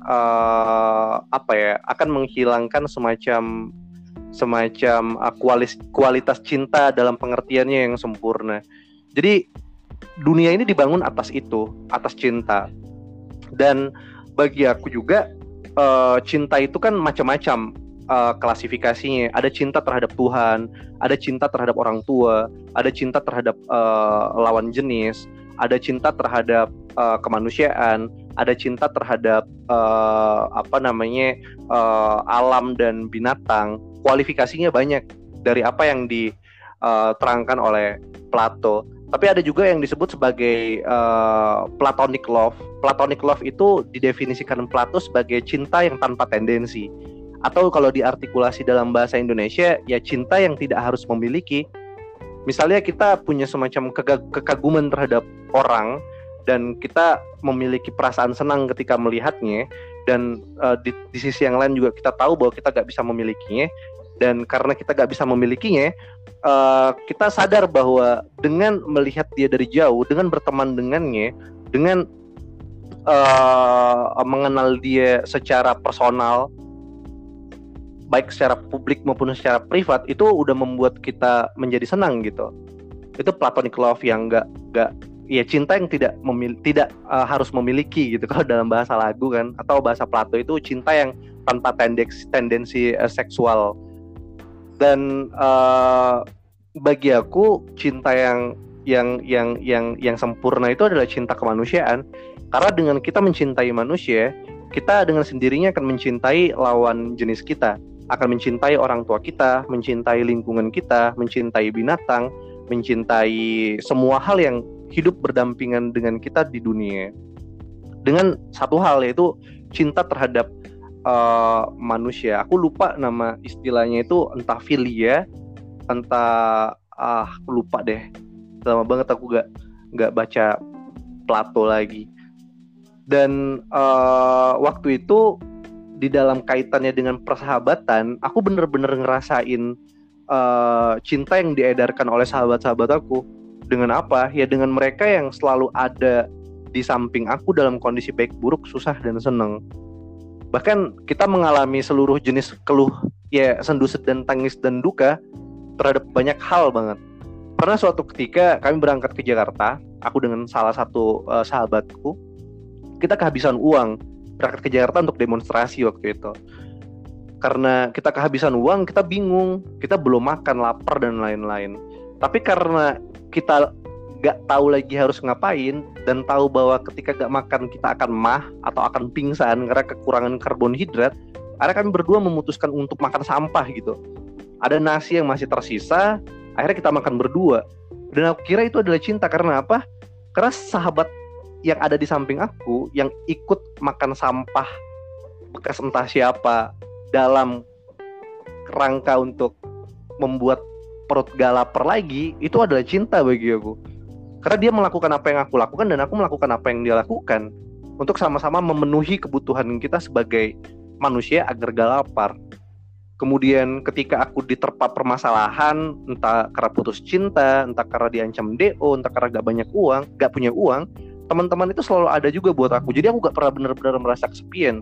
apa ya? Akan menghilangkan semacam kualitas cinta dalam pengertiannya yang sempurna. Jadi dunia ini dibangun atas itu, atas cinta. Dan bagi aku juga cinta itu kan macam-macam klasifikasinya. Ada cinta terhadap Tuhan, ada cinta terhadap orang tua, ada cinta terhadap lawan jenis, ada cinta terhadap kemanusiaan, ada cinta terhadap apa namanya alam dan binatang. Kualifikasinya banyak dari apa yang diterangkan oleh Plato. Tapi ada juga yang disebut sebagai platonic love. Platonic love itu didefinisikan Plato sebagai cinta yang tanpa tendensi. Atau kalau diartikulasi dalam bahasa Indonesia, ya cinta yang tidak harus memiliki. Misalnya kita punya semacam kekaguman terhadap orang dan kita memiliki perasaan senang ketika melihatnya, dan di sisi yang lain juga kita tahu bahwa kita gak bisa memilikinya, dan karena kita gak bisa memilikinya, kita sadar bahwa dengan melihat dia dari jauh, dengan berteman dengannya, dengan mengenal dia secara personal, baik secara publik maupun secara privat, itu udah membuat kita menjadi senang gitu. Itu platonic love yang gak ya cinta yang tidak harus memiliki gitu kalau dalam bahasa lagu kan, atau bahasa Plato itu cinta yang tanpa tendensi seksual. Dan bagi aku cinta yang sempurna itu adalah cinta kemanusiaan. Karena dengan kita mencintai manusia, kita dengan sendirinya akan mencintai lawan jenis kita, akan mencintai orang tua kita, mencintai lingkungan kita, mencintai binatang, mencintai semua hal yang hidup berdampingan dengan kita di dunia. Dengan satu hal, yaitu cinta terhadap manusia. Aku lupa nama istilahnya itu, entah filia, entah aku lupa deh. Lama banget aku gak baca Plato lagi. Dan waktu itu di dalam kaitannya dengan persahabatan, aku bener-bener ngerasain cinta yang diedarkan oleh sahabat-sahabat aku. Dengan apa? Ya dengan mereka yang selalu ada di samping aku dalam kondisi baik buruk, susah dan senang. Bahkan kita mengalami seluruh jenis keluh, ya sendu dan tangis dan duka terhadap banyak hal banget. Pernah suatu ketika kami berangkat ke Jakarta, aku dengan salah satu sahabatku, kita kehabisan uang berangkat ke Jakarta untuk demonstrasi waktu itu. Karena kita kehabisan uang, kita bingung, kita belum makan, lapar dan lain-lain. Tapi karena kita gak tahu lagi harus ngapain, dan tahu bahwa ketika gak makan kita akan mah atau akan pingsan karena kekurangan karbohidrat, akhirnya kami berdua memutuskan untuk makan sampah gitu. Ada nasi yang masih tersisa, akhirnya kita makan berdua. Dan aku kira itu adalah cinta. Karena apa? Karena sahabat yang ada di samping aku yang ikut makan sampah bekas entah siapa dalam rangka untuk membuat perut gak lapar lagi, itu adalah cinta bagi aku. Karena dia melakukan apa yang aku lakukan dan aku melakukan apa yang dia lakukan untuk sama-sama memenuhi kebutuhan kita sebagai manusia agar gak lapar. Kemudian ketika aku diterpa permasalahan, entah karena putus cinta, entah karena diancam DO, entah karena gak punya uang, teman-teman itu selalu ada juga buat aku. Jadi aku gak pernah benar-benar merasa kesepian.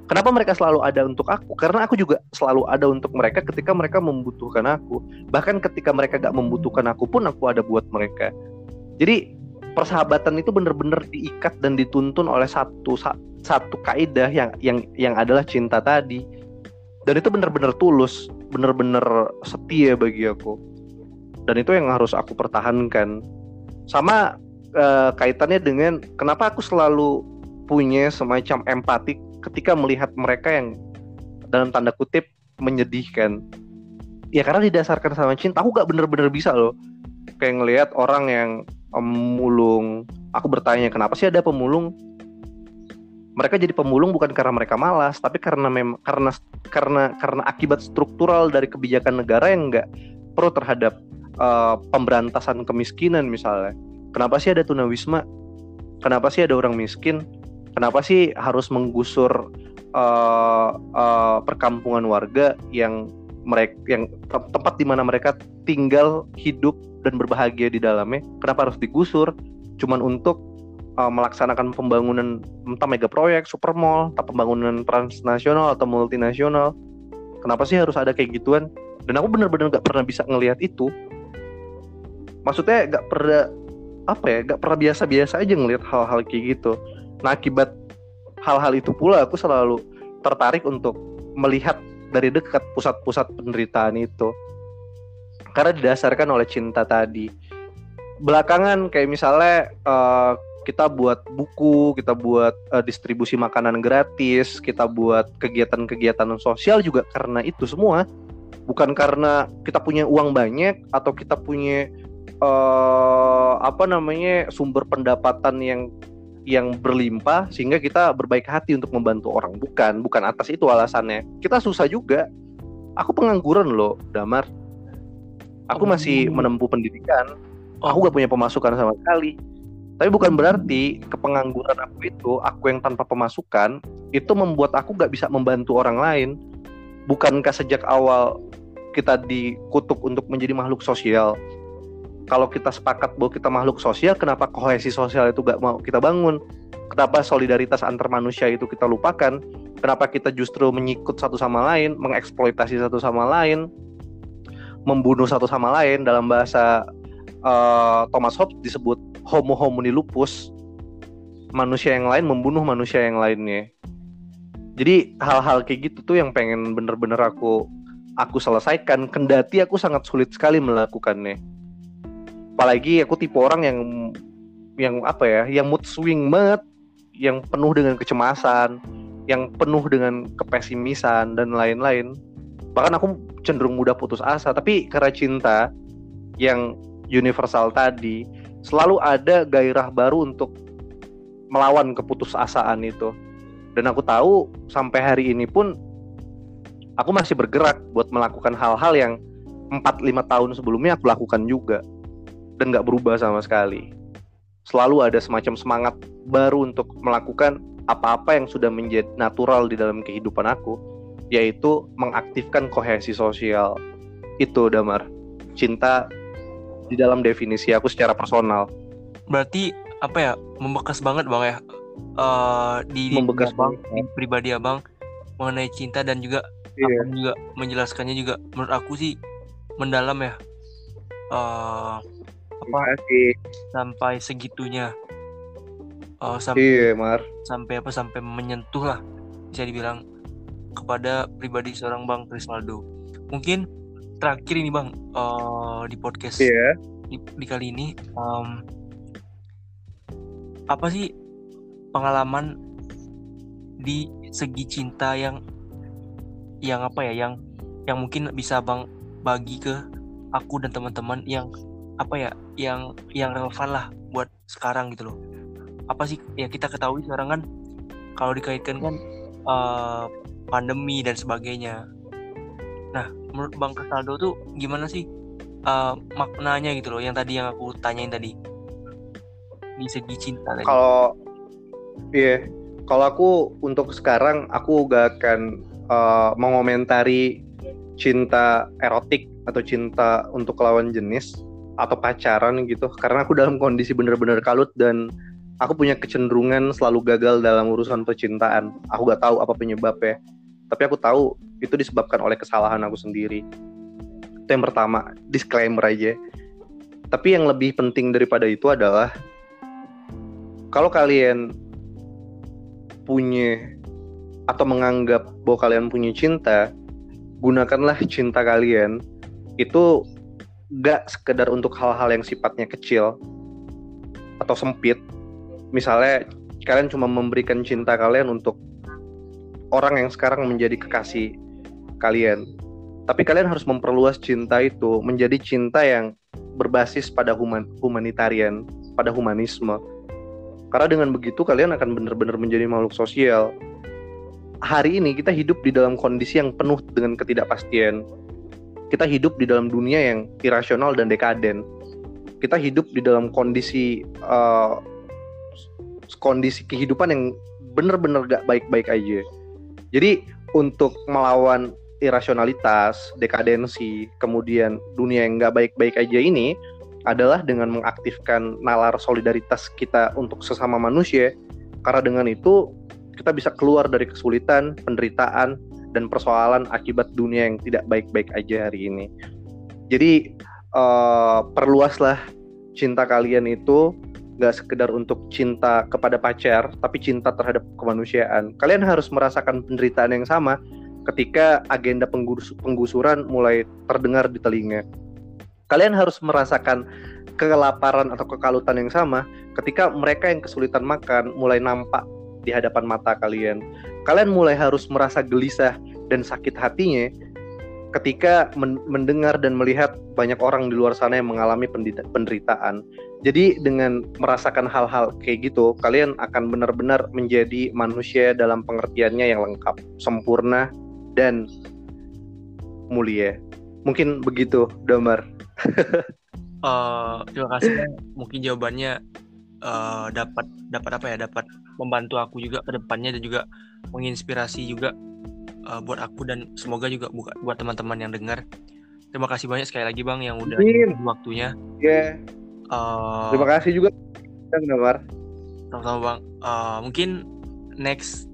Kenapa mereka selalu ada untuk aku? Karena aku juga selalu ada untuk mereka ketika mereka membutuhkan aku. Bahkan ketika mereka gak membutuhkan aku pun aku ada buat mereka. Jadi persahabatan itu benar-benar diikat dan dituntun oleh satu kaidah yang adalah cinta tadi. Dan itu benar-benar tulus, benar-benar setia bagi aku. Dan itu yang harus aku pertahankan. Sama kaitannya dengan kenapa aku selalu punya semacam empati ketika melihat mereka yang dalam tanda kutip menyedihkan. Ya karena didasarkan sama cinta. Aku gak benar-benar bisa loh kayak ngelihat orang yang mulung. Aku bertanya, kenapa sih ada pemulung? Mereka jadi pemulung bukan karena mereka malas, tapi karena akibat struktural dari kebijakan negara yang nggak pro terhadap pemberantasan kemiskinan misalnya. Kenapa sih ada tunawisma? Kenapa sih ada orang miskin? Kenapa sih harus menggusur perkampungan warga yang tempat di mana mereka tinggal, hidup dan berbahagia di dalamnya? Kenapa harus digusur? Cuman untuk melaksanakan pembangunan entah mega proyek, super mall, entah pembangunan transnasional atau multinasional. Kenapa sih harus ada kayak gituan? Dan aku benar-benar gak pernah bisa ngelihat itu. Maksudnya gak pernah biasa-biasa aja ngelihat hal-hal kayak gitu. Nah akibat hal-hal itu pula aku selalu tertarik untuk melihat dari dekat pusat-pusat penderitaan itu. Karena didasarkan oleh cinta tadi. Belakangan kayak misalnya kita buat buku, kita buat distribusi makanan gratis, kita buat kegiatan-kegiatan sosial juga karena itu semua. Bukan karena kita punya uang banyak atau kita punya sumber pendapatan yang berlimpah sehingga kita berbaik hati untuk membantu orang. Bukan atas itu alasannya. Kita susah juga. Aku pengangguran loh, Damar. Aku masih menempuh pendidikan. Aku gak punya pemasukan sama sekali. Tapi bukan berarti kepengangguran aku yang tanpa pemasukan itu membuat aku gak bisa membantu orang lain. Bukankah sejak awal kita dikutuk untuk menjadi makhluk sosial? Kalau kita sepakat bahwa kita makhluk sosial, kenapa kohesi sosial itu gak mau kita bangun? Kenapa solidaritas antar manusia itu kita lupakan? Kenapa kita justru menyikut satu sama lain, mengeksploitasi satu sama lain, membunuh satu sama lain? Dalam bahasa Thomas Hobbes disebut homo homini lupus, manusia yang lain membunuh manusia yang lainnya. Jadi hal-hal kayak gitu tuh yang pengen bener-bener aku selesaikan, kendati aku sangat sulit sekali melakukannya. Apalagi aku tipe orang yang mood swing banget, yang penuh dengan kecemasan, yang penuh dengan kepesimisan dan lain-lain. Bahkan aku cenderung mudah putus asa, tapi karena cinta yang universal tadi, selalu ada gairah baru untuk melawan keputusasaan itu. Dan aku tahu sampai hari ini pun aku masih bergerak buat melakukan hal-hal yang 4-5 tahun sebelumnya aku lakukan juga. Dan gak berubah sama sekali. Selalu ada semacam semangat baru untuk melakukan apa-apa yang sudah menjadi natural di dalam kehidupan aku, yaitu mengaktifkan kohesi sosial. Itu, Damar, cinta di dalam definisi aku secara personal. Berarti membekas banget bang ya, membekas banget di pribadi abang mengenai cinta, dan juga abang juga menjelaskannya juga menurut aku sih mendalam ya. Sampai segitunya, sampai menyentuh lah, bisa dibilang, kepada pribadi seorang Bang Krisnaldo. Mungkin terakhir ini bang, di podcast di kali ini, apa sih pengalaman di segi cinta yang mungkin bisa bang bagi ke aku dan teman-teman yang relevan lah buat sekarang gitu loh. apa sih ya, kita ketahui sekarang kan kalau dikaitkan kan pandemi dan sebagainya. Nah, menurut Bang Krisnaldo tuh gimana sih maknanya gitu loh, yang tadi yang aku tanyain tadi di segi cinta tadi. Kalau aku untuk sekarang aku gak akan mengomentari cinta erotik atau cinta untuk lawan jenis atau pacaran gitu, karena aku dalam kondisi benar-benar kalut dan aku punya kecenderungan selalu gagal dalam urusan percintaan. Aku gak tahu apa penyebabnya, tapi aku tahu itu disebabkan oleh kesalahan aku sendiri. Itu yang pertama, disclaimer aja. Tapi yang lebih penting daripada itu adalah kalau kalian punya atau menganggap bahwa kalian punya cinta, gunakanlah cinta kalian itu gak sekedar untuk hal-hal yang sifatnya kecil atau sempit. Misalnya kalian cuma memberikan cinta kalian untuk orang yang sekarang menjadi kekasih kalian, tapi kalian harus memperluas cinta itu menjadi cinta yang berbasis pada humanitarian, pada humanisme. Karena dengan begitu kalian akan benar-benar menjadi makhluk sosial. Hari ini kita hidup di dalam kondisi yang penuh dengan ketidakpastian. Kita hidup di dalam dunia yang irasional dan dekaden. Kita hidup di dalam kondisi kehidupan yang benar-benar gak baik-baik aja. Jadi untuk melawan irasionalitas, dekadensi, kemudian dunia yang gak baik-baik aja ini adalah dengan mengaktifkan nalar solidaritas kita untuk sesama manusia. Karena dengan itu kita bisa keluar dari kesulitan, penderitaan, dan persoalan akibat dunia yang tidak baik-baik aja hari ini. Jadi perluaslah cinta kalian itu gak sekedar untuk cinta kepada pacar, tapi cinta terhadap kemanusiaan. Kalian harus merasakan penderitaan yang sama ketika agenda penggusuran mulai terdengar di telinga. Kalian harus merasakan kelaparan atau kekalutan yang sama ketika mereka yang kesulitan makan mulai nampak di hadapan mata kalian. Kalian mulai harus merasa gelisah dan sakit hatinya ketika mendengar dan melihat banyak orang di luar sana yang mengalami penderitaan. Jadi dengan merasakan hal-hal kayak gitu, kalian akan benar-benar menjadi manusia dalam pengertiannya yang lengkap, sempurna, dan mulia. Mungkin begitu, Damar. Terima kasih Bang. Mungkin jawabannya dapat membantu aku juga ke depannya dan juga menginspirasi juga buat aku dan semoga juga buat teman-teman yang dengar. Terima kasih banyak sekali lagi Bang yang udah waktunya. Terima kasih juga Damar. Sama-sama Bang. Mungkin next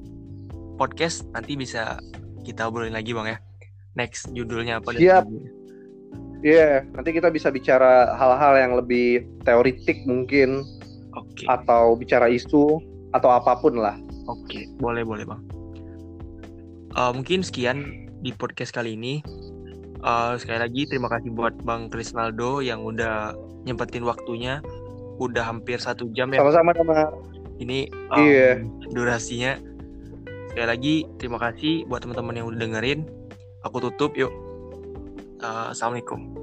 podcast nanti bisa kita obrolin lagi Bang ya. Next judulnya apa? Siap. Nanti kita bisa bicara hal-hal yang lebih teoritik mungkin. Oke. Atau bicara isu atau apapun lah. Oke, boleh Bang. Mungkin sekian di podcast kali ini. Sekali lagi terima kasih buat Bang Krisnaldo yang udah nyempetin waktunya. Udah hampir 1 jam ya. Sama-sama Damar. Ini durasinya. Sekali lagi terima kasih buat teman-teman yang udah dengerin. Aku tutup yuk. Assalamualaikum.